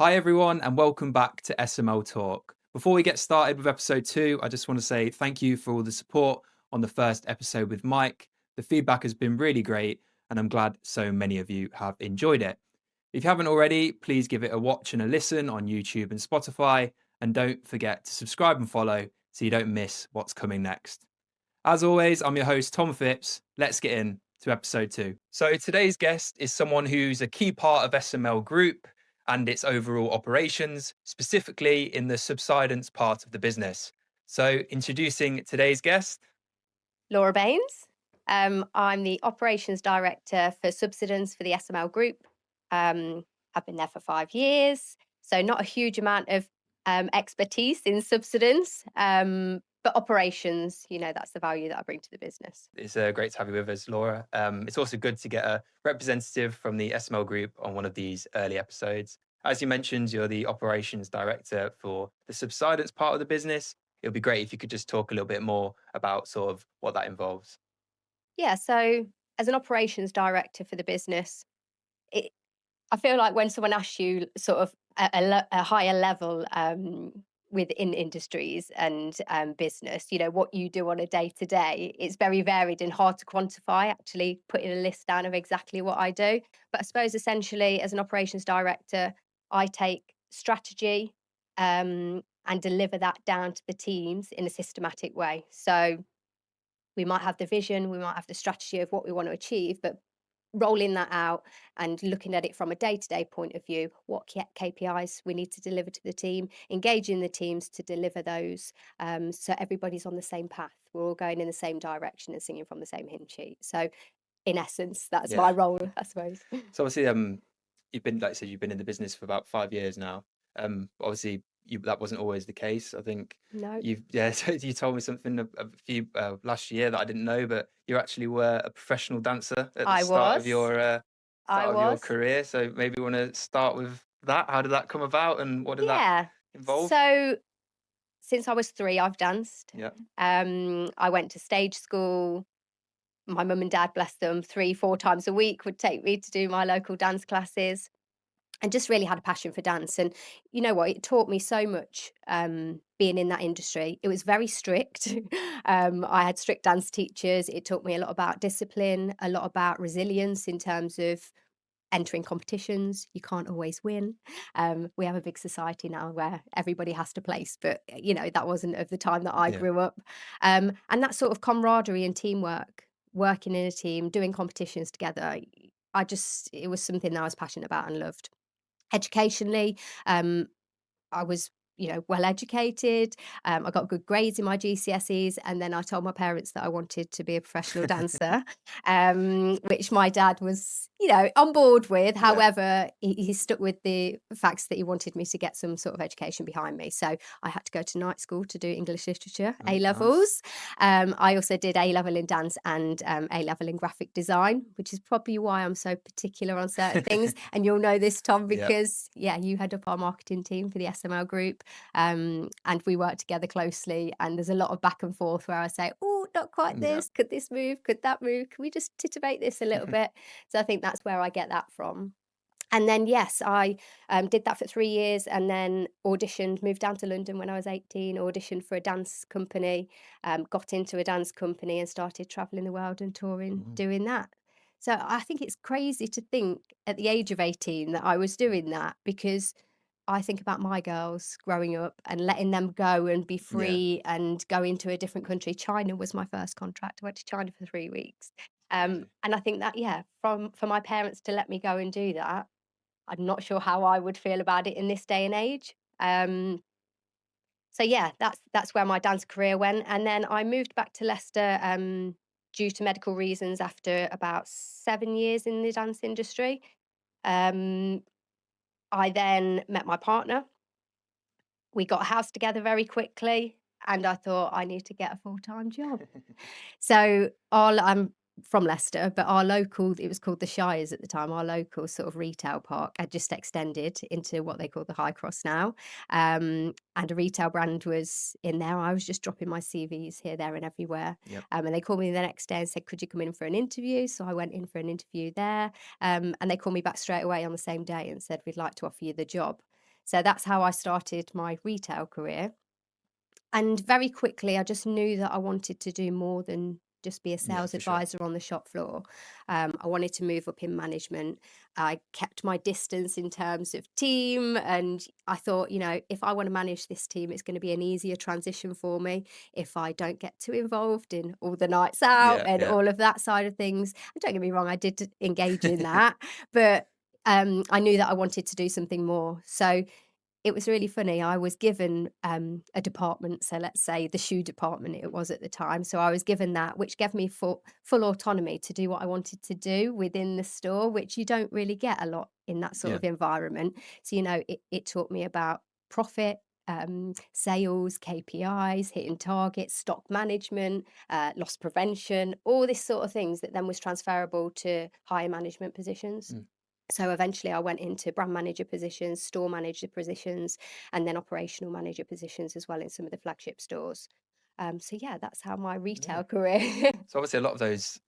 Hi, everyone, and welcome back to SML Talk. Before we get started with episode 2, I just want to say thank you for all the support on the first episode with Mike. The feedback has been really great, and I'm glad so many of you have enjoyed it. If you haven't already, please give it a watch and a listen on YouTube and Spotify, and don't forget to subscribe and follow so you don't miss what's coming next. As always, I'm your host, Tom Phipps. Let's get in to episode 2. So today's guest is someone who's a key part of SML Group and its overall operations, specifically in the subsidence part of the business. So introducing today's guest. Laura Baines. I'm the Operations Director for Subsidence for the SML Group. I've been there for 5 years, so not a huge amount of expertise in subsidence, but operations, that's the value that I bring to the business. It's great to have you with us, Laura. It's also good to get a representative from the SML Group on one of these early episodes. As you mentioned, you're the Operations Director for the subsidence part of the business. It would be great if you could just talk a little bit more about sort of what that involves. Yeah, so as an operations director for the business, it, I feel like when someone asks you sort of a higher level within industries and business, what you do on a day to day, it's very varied and hard to quantify, actually putting a list down of exactly what I do. But I suppose essentially, as an operations director, I take strategy and deliver that down to the teams in a systematic way. So we might have the vision, we might have the strategy of what we want to achieve, but rolling that out and looking at it from a day-to-day point of view, what KPIs we need to deliver to the team, engaging the teams to deliver those, so everybody's on the same path. We're all going in the same direction and singing from the same hymn sheet. So in essence, that's Yeah. my role, I suppose. So obviously, you've been, like I said, you've been in the business for about 5 years now. Obviously, that wasn't always the case. I think No, yeah. So you told me something a few last year that I didn't know, but you actually were a professional dancer at the I was. I start of your was. career. So maybe you want to start with that. How did that come about, and what did that Yeah. involve? So since I was 3, I've danced. Yeah. I went to stage school. My mum and dad, bless them, 3, 4 times a week would take me to do my local dance classes and just really had a passion for dance. And you know what? It taught me so much being in that industry. It was very strict. I had strict dance teachers. It taught me a lot about discipline, a lot about resilience in terms of entering competitions. You can't always win. We have a big society now where everybody has to place, but that wasn't of the time that I Yeah. grew up. And that sort of camaraderie and teamwork, working in a team, doing competitions together. It was something that I was passionate about and loved. Educationally, I was, well educated. I got good grades in my GCSEs, and then I told my parents that I wanted to be a professional dancer, which my dad was, on board with. Yeah. However, he stuck with the facts that he wanted me to get some sort of education behind me. So I had to go to night school to do English literature, A Oh, nice. levels. I also did A level in dance and A level in graphic design, which is probably why I'm so particular on certain things. And you'll know this, Tom, Yeah. because you head up our marketing team for the SML Group, and we work together closely. And there's a lot of back and forth where I say, "Oh, not quite Yeah. this. Could this move? Could that move? Can we just titivate this a little bit?" So I think that's where I get that from. And then, yes, I did that for 3 years and then auditioned, moved down to London when I was 18, auditioned for a dance company, got into a dance company and started traveling the world and touring Mhm. doing that. So I think it's crazy to think at the age of 18 that I was doing that, because I think about my girls growing up and letting them go and be Yeah. free and go into a different country. China was my first contract. I went to China for 3 weeks. Crazy. And I think that, for my parents to let me go and do that, I'm not sure how I would feel about it in this day and age. So yeah, that's where my dance career went, and then I moved back to Leicester due to medical reasons after about 7 years in the dance industry. Um, I then met my partner. We got a house together very quickly, and I thought I need to get a full-time job. So I'm from Leicester, but our local, it was called the Shires at the time, our local sort of retail park had just extended into what they call the High Cross now. And a retail brand was in there. I was just dropping my CVs here, there, and everywhere. Yep. And they called me the next day and said, "Could you come in for an interview?" So I went in for an interview there. And they called me back straight away on the same day and said, "We'd like to offer you the job." So that's how I started my retail career. And very quickly, I just knew that I wanted to do more than just be a Yeah, sales for sure. advisor on the shop floor. I wanted to move up in management. I kept my distance in terms of team. And I thought, if I want to manage this team, it's going to be an easier transition for me if I don't get too involved in all the nights out Yeah, and yeah. all of that side of things. And don't get me wrong, I did engage in that. But I knew that I wanted to do something more. So it was really funny. I was given a department, so let's say the shoe department it was at the time. So I was given that, which gave me full autonomy to do what I wanted to do within the store, which you don't really get a lot in that sort Yeah. of environment. So, it taught me about profit, sales, KPIs, hitting targets, stock management, loss prevention, all this sort of things that then was transferable to higher management positions. Mm. So eventually I went into brand manager positions, store manager positions, and then operational manager positions as well in some of the flagship stores. So yeah, that's how my Yeah. retail career. So obviously a lot of those,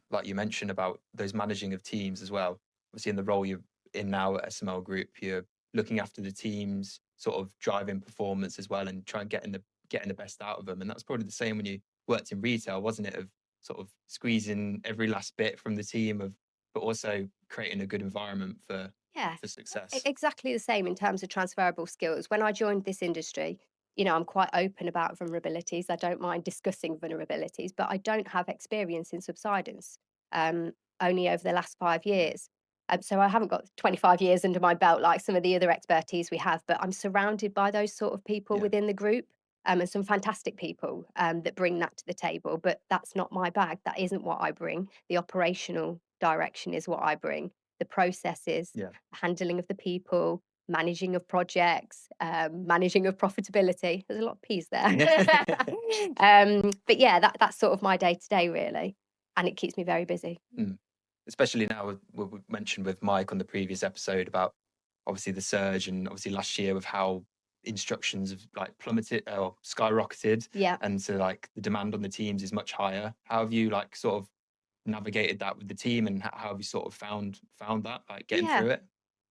like you mentioned about those managing of teams as well. Obviously in the role you're in now at SML Group, you're looking after the teams, sort of driving performance as well, and trying getting the best out of them. And that's probably the same when you worked in retail, wasn't it? Of sort of squeezing every last bit from the team of, but also creating a good environment Yeah, for success. exactly the same in terms of transferable skills. When I joined this industry, I'm quite open about vulnerabilities. I don't mind discussing vulnerabilities, but I don't have experience in subsidence, um, only over the last 5 years. So I haven't got 25 years under my belt like some of the other expertise we have, but I'm surrounded by those sort of people Yeah. within the group. And some fantastic people that bring that to the table, but that's not my bag. That isn't what I bring. The operational direction is what I bring, the processes, Yeah. handling of the people, managing of projects, managing of profitability. There's a lot of P's there. Yeah. But yeah, that's sort of my day to day, really. And it keeps me very busy. Mm. Especially now with what we mentioned with Mike on the previous episode about obviously the surge, and obviously last year with how instructions have like plummeted or skyrocketed, Yeah. and so like the demand on the teams is much higher. How have you like sort of navigated that with the team, and how have you sort of found that like getting Yeah. through it?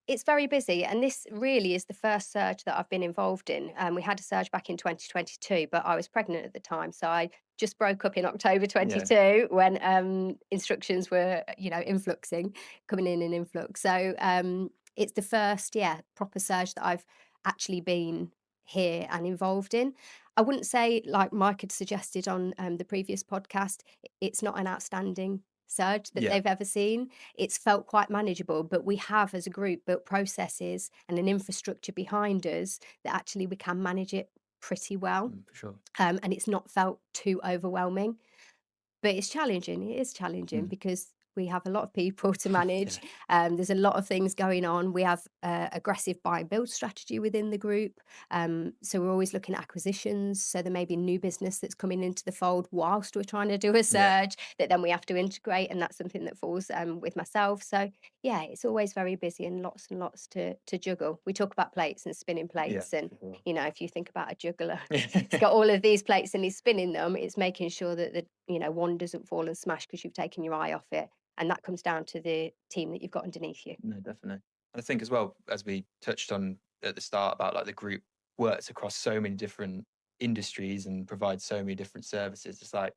It's very busy, and this really is the first surge that I've been involved in. We had a surge back in 2022, but I was pregnant at the time, so I just broke up in October Yeah. 22 when instructions were, influxing, coming in influx. So it's the first, yeah, proper surge that I've actually been here and involved in. I wouldn't say, like Mike had suggested on the previous podcast, it's not an outstanding surge that Yeah. they've ever seen. It's felt quite manageable, but we have as a group built processes and an infrastructure behind us that actually we can manage it pretty well. For sure. And it's not felt too overwhelming. But it's challenging. It is challenging Mm. because we have a lot of people to Yeah. manage. There's a lot of things going on. We have aggressive buy and build strategy within the group. So we're always looking at acquisitions. So there may be new business that's coming into the fold whilst we're trying to do a Yeah. surge that then we have to integrate, and that's something that falls with myself. So yeah, it's always very busy and lots to juggle. We talk about plates and spinning Yeah. plates, and For sure. if you think about a juggler, it's got all of these plates and he's spinning them. It's making sure that the one doesn't fall and smash because you've taken your eye off it, and that comes down to the team that you've got underneath you. No, definitely. And I think as well, as we touched on at the start about like the group works across so many different industries and provides so many different services. It's like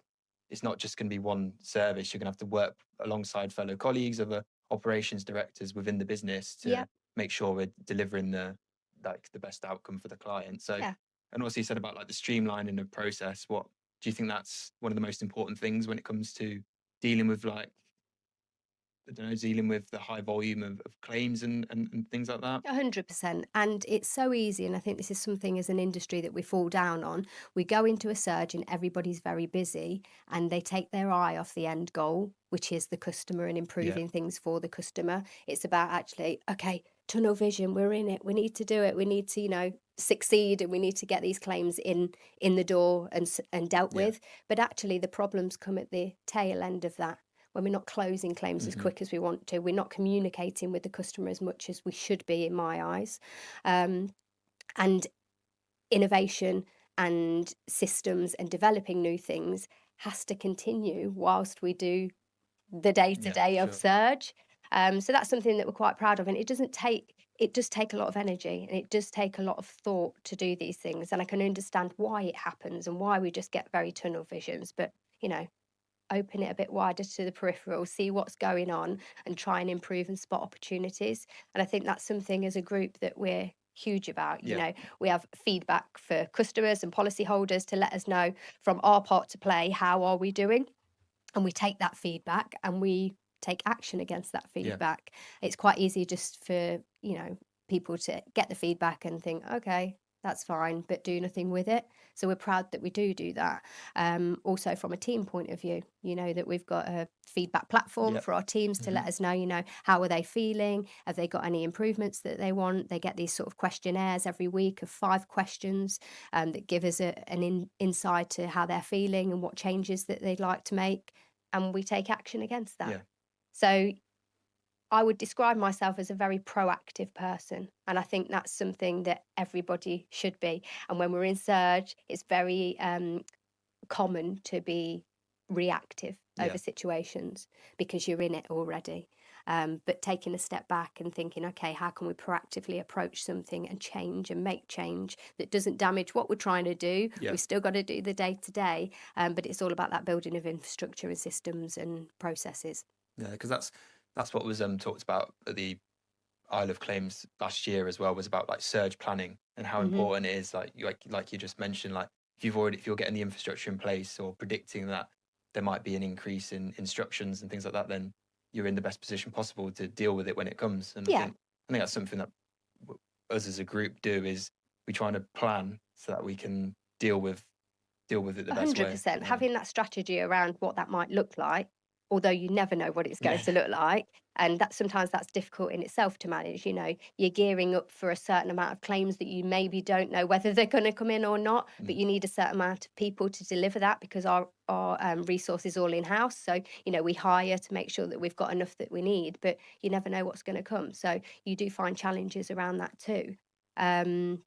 it's not just going to be one service. You're going to have to work alongside fellow colleagues, other operations directors within the business Yeah, to make sure we're delivering the best outcome for the client. So, yeah. and also you said about like the streamlining of process. What do you think that's one of the most important things when it comes to dealing with like I don't know, dealing with the high volume of claims and things like that? 100%. And it's so easy. And I think this is something as an industry that we fall down on. We go into a surge and everybody's very busy and they take their eye off the end goal, which is the customer and Yeah, improving things for the customer. It's about actually, okay, tunnel vision, we're in it. We need to do it. We need to, succeed, and we need to get these claims in the door and dealt yeah. with. But actually the problems come at the tail end of that, when we're not closing claims as Hmm. quick as we want to, we're not communicating with the customer as much as we should be, in my eyes. Um, and innovation and systems and developing new things has to continue whilst we do the day to Yeah, day for of sure. surge. So that's something that we're quite proud of, and it doesn't take. it does take a lot of energy, and it does take a lot of thought to do these things. And I can understand why it happens and why we just get very tunnel visions. But, you know, open it a bit wider to the peripheral, see what's going on, and try and improve and spot opportunities. And I think that's something as a group that we're huge about. You Yeah. know, we have feedback for customers and policyholders to let us know from our part to play, how are we doing? And we take that feedback and we take action against that Yeah. feedback. It's quite easy just for, you know, people to get the feedback and think, okay, that's fine, but do nothing with it. So we're proud that we do that. Also, from a team point of view, you know, that we've got a feedback platform Yep. for our teams to Mhm. let us know, you know, how are they feeling? Have they got any improvements that they want? They get these sort of questionnaires every week of 5 questions that give us an insight to how they're feeling and what changes that they'd like to make. And we take action against that. Yeah. So I would describe myself as a very proactive person. And I think that's something that everybody should be. And when we're in surge, it's very common to be reactive Yeah. over situations because you're in it already. But taking a step back and thinking, okay, how can we proactively approach something and change and make change that doesn't damage what we're trying to do? Yeah. We've still got to do the day to day, but it's all about that building of infrastructure and systems and processes. Yeah. Because that's what was talked about at the Isle of Claims last year as well, was about like surge planning and how Hmm. important it is. Like you just mentioned, like if you're getting the infrastructure in place or predicting that there might be an increase in instructions and things like that, then you're in the best position possible to deal with it when it comes. And Yeah. I think that's something that us as a group do, is we try to plan so that we can deal with it the best way. 100%. Yeah. Having that strategy around what that might look like, although you never know what it's going Yeah. to look like. And that sometimes that's difficult in itself to manage. You know, you're gearing up for a certain amount of claims that you maybe don't know whether they're going to come in or not, but Mm. you need a certain amount of people to deliver that because our resources all in house. So, you know, we hire to make sure that we've got enough that we need, but you never know what's going to come. So you do find challenges around that too. Um,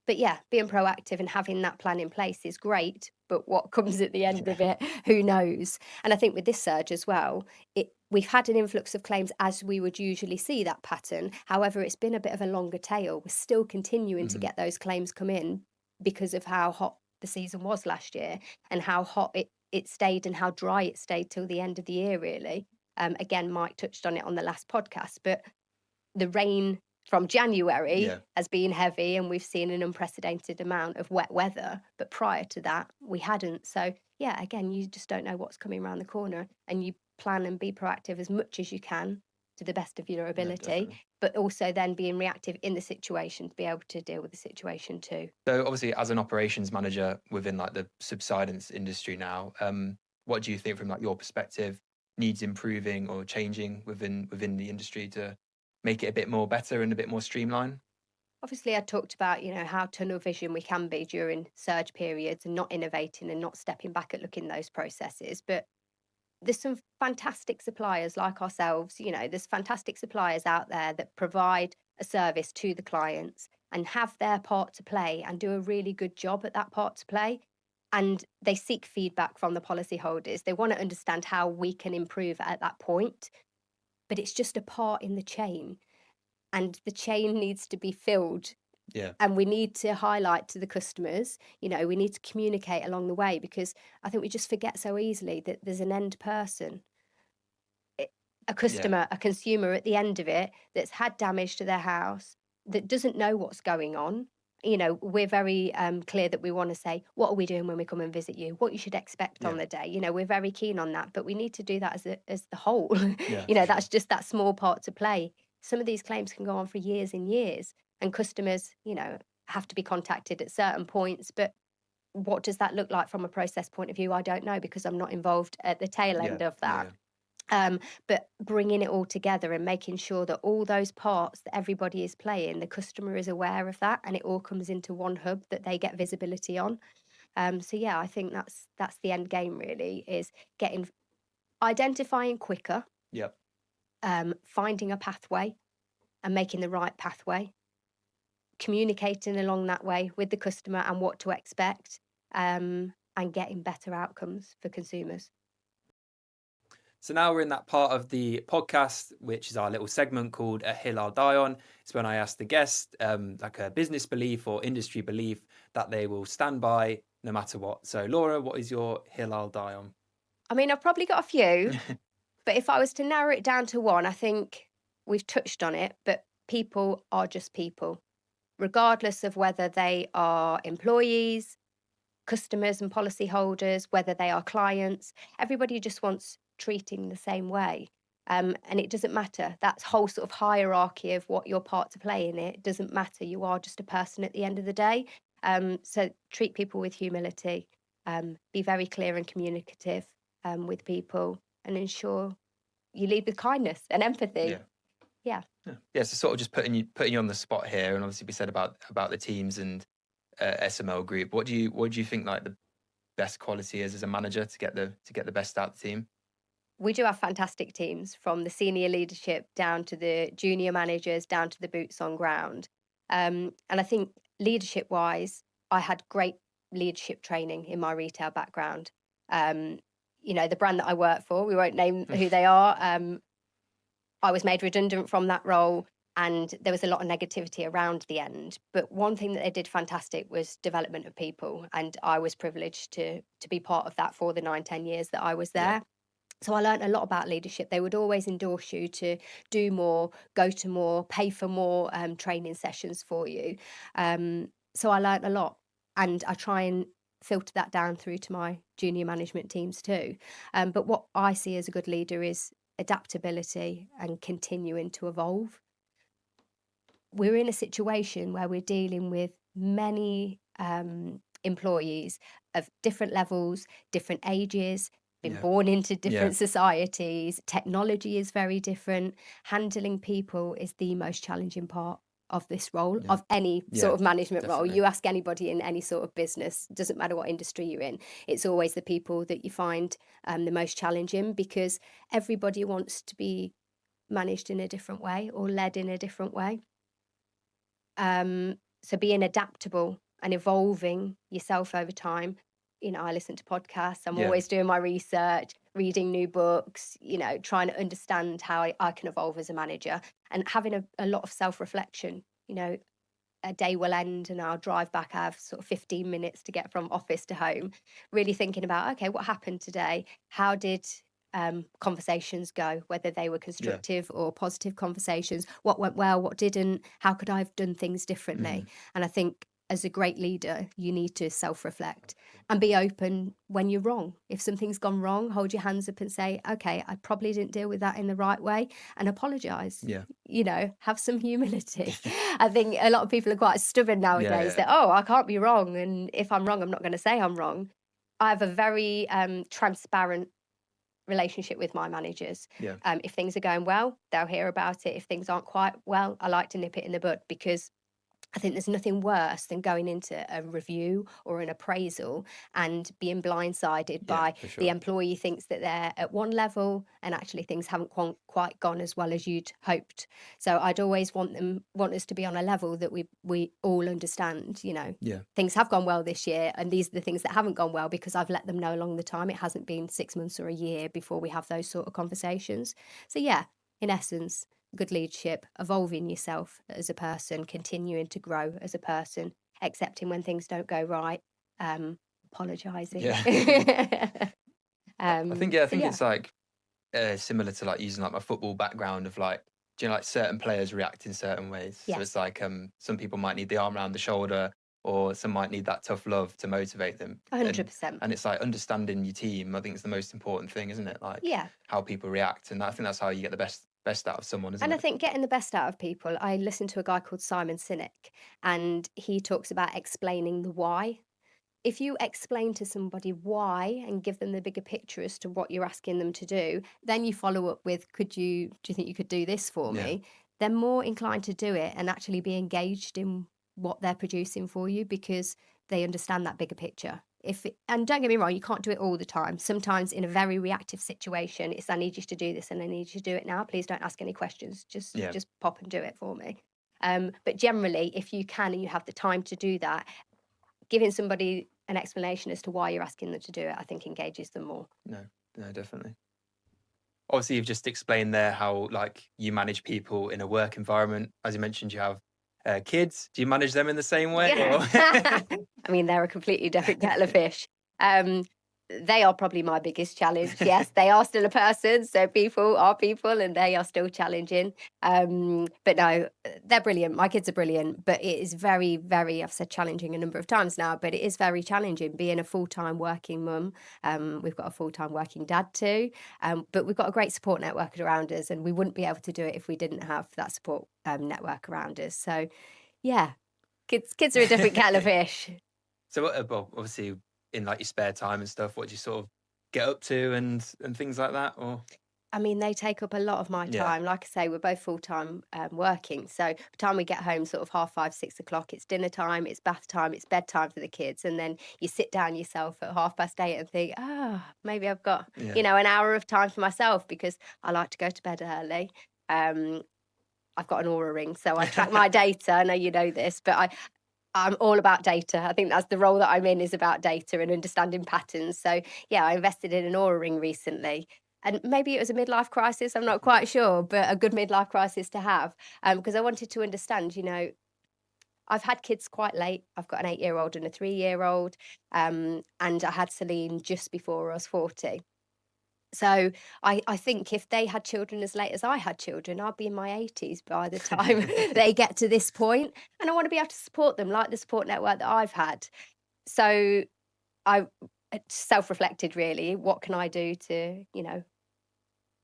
but yeah, being proactive and having that plan in place is great. But what comes at the end Yeah. of it, who knows? And I think with this surge as well, we've had an influx of claims as we would usually see that pattern. However, it's been a bit of a longer tail. We're still continuing to Mhm. get those claims come in because of how hot the season was last year and how hot it stayed and how dry it stayed till the end of the year, really. Again, Mike touched on it on the last podcast, but the rain from January Yeah. has been heavy and we've seen an unprecedented amount of wet weather. But prior to that, we hadn't. So, yeah, again, you just don't know what's coming around the corner and you plan and be proactive as much as you can to the best of your No, ability, definitely. but also then being reactive in the situation to be able to deal with the situation too. So obviously, as an operations manager within like the subsidence industry now, what do you think from like your perspective needs improving or changing within the industry to make it a bit more better and a bit more streamlined? Obviously, I talked about, you know, how tunnel vision we can be during surge periods and not innovating and not stepping back at looking those processes. But there's some fantastic suppliers like ourselves, you know, there's fantastic suppliers out there that provide a service to the clients and have their part to play and do a really good job at that part to play. And they seek feedback from the policyholders. They want to understand how we can improve at that point, but it's just a part in the chain. And the chain needs to be filled Yeah. and we need to highlight to the customers, you know, we need to communicate along the way because I think we just forget so easily that there's an end person, a Yeah. customer, a consumer at the end of it that's had damage to their house, that doesn't know what's going on. You know, we're very clear that we want to say, what are we doing when we come and visit you? What you should expect on Yeah. the day. You know, we're very keen on that, but we need to do that as the whole. Yeah, You for know, sure. that's just that small part to play. Some of these claims can go on for years and years, and customers, you know, have to be contacted at certain points. But what does that look like from a process point of view? I don't know because I'm not involved at the tail Yeah. end of Yeah. that. Yeah. But bringing it all together and making sure that all those parts that everybody is playing, the customer is aware of that, and it all comes into one hub that they get visibility on. So yeah, I think that's the end game really is getting identifying quicker, Yep. finding a pathway and making the right pathway, communicating along that way with the customer and what to expect, and getting better outcomes for consumers. So now we're in that part of the podcast, which is our little segment called A Hill I'll Die On. It's when I ask the guest like a business belief or industry belief that they will stand by no matter what. So Laura, what is your hill I'll die on? I mean, I've probably got a few, but if I was to narrow it down to one, I think we've touched on it, but people are just people, regardless of whether they are employees, customers and policyholders, whether they are clients. Everybody just wants treating the same way. And it doesn't matter. That whole sort of hierarchy of what your part to play in it doesn't matter. You are just a person at the end of the day. So treat people with humility, be very clear and communicative with people, and ensure you lead with kindness and empathy. Yeah. So sort of just putting you on the spot here, and obviously we said about the teams and SML Group. What do you think like the best quality is as a manager to get the best out of the team? We do have fantastic teams, from the senior leadership down to the junior managers, down to the boots on ground. And I think leadership wise, I had great leadership training in my retail background. The brand that I work for, we won't name who they are. I was made redundant from that role, and there was a lot of negativity around the end. But one thing that they did fantastic was development of people, and I was privileged to be part of that for the 9-10 years that I was there. Yeah. So I learned a lot about leadership. They would always endorse you to do more, go to more, pay for more training sessions for you. So I learned a lot, and I try and filter that down through to my junior management teams too. But what I see as a good leader is adaptability and continuing to evolve. We're in a situation where we're dealing with many employees of different levels, different ages, been born into different societies. Technology is very different. Handling people is the most challenging part of this role, of any sort of management role. You ask anybody in any sort of business, doesn't matter what industry you're in, it's always the people that you find the most challenging, because everybody wants to be managed in a different way or led in a different way. So being adaptable and evolving yourself over time. I listen to podcasts. I'm always doing my research, reading new books, trying to understand how I can evolve as a manager, and having a lot of self-reflection. A day will end and I'll drive back. I have sort of 15 minutes to get from office to home, really thinking about, okay, what happened today? How did conversations go, whether they were constructive or positive conversations? What went well, what didn't? How could I have done things differently? And I think as a great leader, you need to self-reflect and be open when you're wrong. If something's gone wrong, hold your hands up and say, okay, I probably didn't deal with that in the right way, and apologize. Have some humility. I think a lot of people are quite stubborn nowadays that, I can't be wrong, and if I'm wrong, I'm not going to say I'm wrong. I have a very transparent relationship with my managers. If things are going well, they'll hear about it. If things aren't quite well, I like to nip it in the bud, because I think there's nothing worse than going into a review or an appraisal and being blindsided by the employee thinks that they're at one level and actually things haven't quite gone as well as you'd hoped. So I'd always want us to be on a level that we all understand, things have gone well this year and these are the things that haven't gone well, because I've let them know along the time. It hasn't been 6 months or a year before we have those sort of conversations. So in essence, good leadership, evolving yourself as a person, continuing to grow as a person, accepting when things don't go right, apologising. I think it's like similar to like using like my football background of like, like certain players react in certain ways. So it's like some people might need the arm around the shoulder, or some might need that tough love to motivate them. 100%. And it's like understanding your team, I think, is the most important thing, isn't it? Like how people react. And I think that's how you get the best out of someone, isn't it? And I think getting the best out of people, I listened to a guy called Simon Sinek, and he talks about explaining the why. If you explain to somebody why and give them the bigger picture as to what you're asking them to do, then you follow up with, do you think you could do this for me? They're more inclined to do it and actually be engaged in what they're producing for you, because they understand that bigger picture. And don't get me wrong, you can't do it all the time. Sometimes in a very reactive situation, it's I need you to do this and I need you to do it now. Please don't ask any questions. Just pop and do it for me. But generally, if you can and you have the time to do that, giving somebody an explanation as to why you're asking them to do it, I think engages them more. No, definitely. obviously you've just explained there how like you manage people in a work environment. As you mentioned, you have kids. Do you manage them in the same way? Yeah. I mean, they're a completely different kettle of fish. Um, they are probably my biggest challenge. Yes, they are still a person, so people are people, and they are still challenging. But no, they're brilliant. My kids are brilliant, but it is very, very, I've said challenging a number of times now, but it is very challenging being a full-time working mum. We've got a full-time working dad too, but we've got a great support network around us, and we wouldn't be able to do it if we didn't have that support network around us. So yeah, kids are a different kettle of fish. So, well, obviously, in like your spare time and stuff, what do you sort of get up to and things like that? Or I mean, they take up a lot of my yeah, time. Like I say, we're both full-time working. So by the time we get home, sort of 5:30, 6 o'clock, it's dinner time, it's bath time, it's bedtime for the kids. And then you sit down yourself at 8:30 and think, oh, maybe I've got, yeah, an hour of time for myself because I like to go to bed early. Um, I've got an Aura ring, so I track my data. I know you know this, but I'm all about data. I think that's the role that I'm in, is about data and understanding patterns. So yeah, I invested in an Aura ring recently. And maybe it was a midlife crisis, I'm not quite sure, but a good midlife crisis to have. Because I wanted to understand, I've had kids quite late. I've got an 8-year-old and a 3-year-old. And I had Celine just before I was 40. So I think if they had children as late as I had children, I'll be in my 80s by the time they get to this point. And I want to be able to support them like the support network that I've had. So I self-reflected really, what can I do to,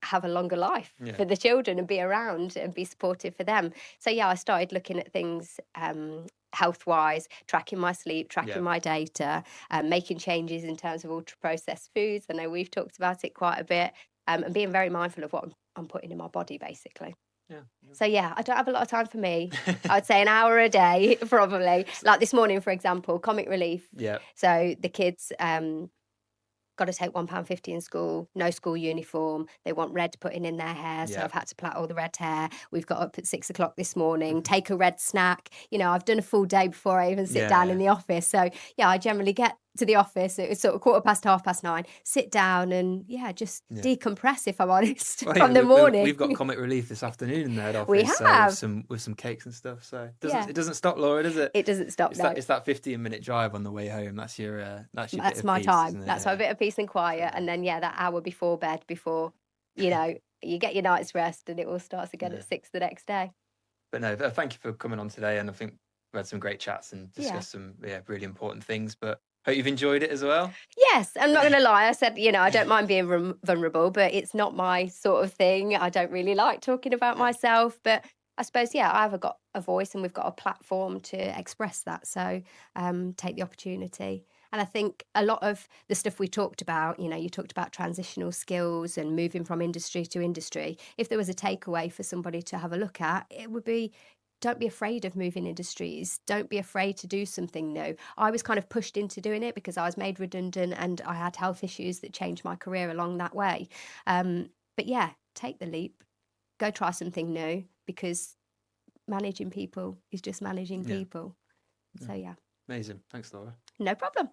have a longer life yeah, for the children and be around and be supportive for them. So yeah, I started looking at things health wise, tracking my sleep, yeah, tracking my data, making changes in terms of ultra processed foods. I know we've talked about it quite a bit, and being very mindful of what I'm putting in my body basically. yeah. So yeah, I don't have a lot of time for me. I'd say an hour a day probably. Like this morning, for example, comic relief. Yeah, So the kids got to take £1.50 in school, no school uniform. They want red putting in their hair, so yeah. I've had to plait all the red hair. We've got up at 6 o'clock this morning, take a red snack. I've done a full day before I even sit down Yeah. in the office. So yeah, I generally get to the office. It's sort of 9:15, sit down and just Yeah. decompress, if I'm honest, Well, from the morning. we've got comic relief this afternoon in the head office, We so have. with some cakes and stuff. So Yeah. it doesn't stop, Laura, does it? It doesn't stop. No. It's that 15-minute drive on the way home. That's your bit That's of my peace, time. isn't it? That's my bit of peace and quiet. And then that hour before bed, before you get your night's rest, and it all starts again Yeah. at 6 the next day. But no, thank you for coming on today, and I think we had some great chats and Yeah. discussed some really important things. But hope you've enjoyed it as well. Yes, I'm not going to lie. I said, I don't mind being vulnerable, but it's not my sort of thing. I don't really like talking about myself, but I suppose, I've got a voice and we've got a platform to express that. So take the opportunity. And I think a lot of the stuff we talked about, you talked about transitional skills and moving from industry to industry. If there was a takeaway for somebody to have a look at, it would be, don't be afraid of moving industries. Don't be afraid to do something new. I was kind of pushed into doing it because I was made redundant and I had health issues that changed my career along that way. But yeah, take the leap. Go try something new, because managing people is just managing people. So yeah. Amazing. Thanks, Laura. No problem.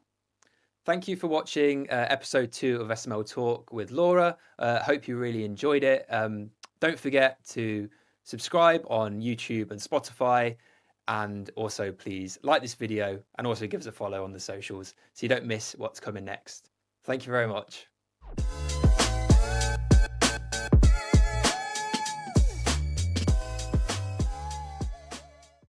Thank you for watching episode 2 of SML Talk with Laura. Hope you really enjoyed it. Don't forget to subscribe on YouTube and Spotify. And also, please like this video and also give us a follow on the socials so you don't miss what's coming next. Thank you very much.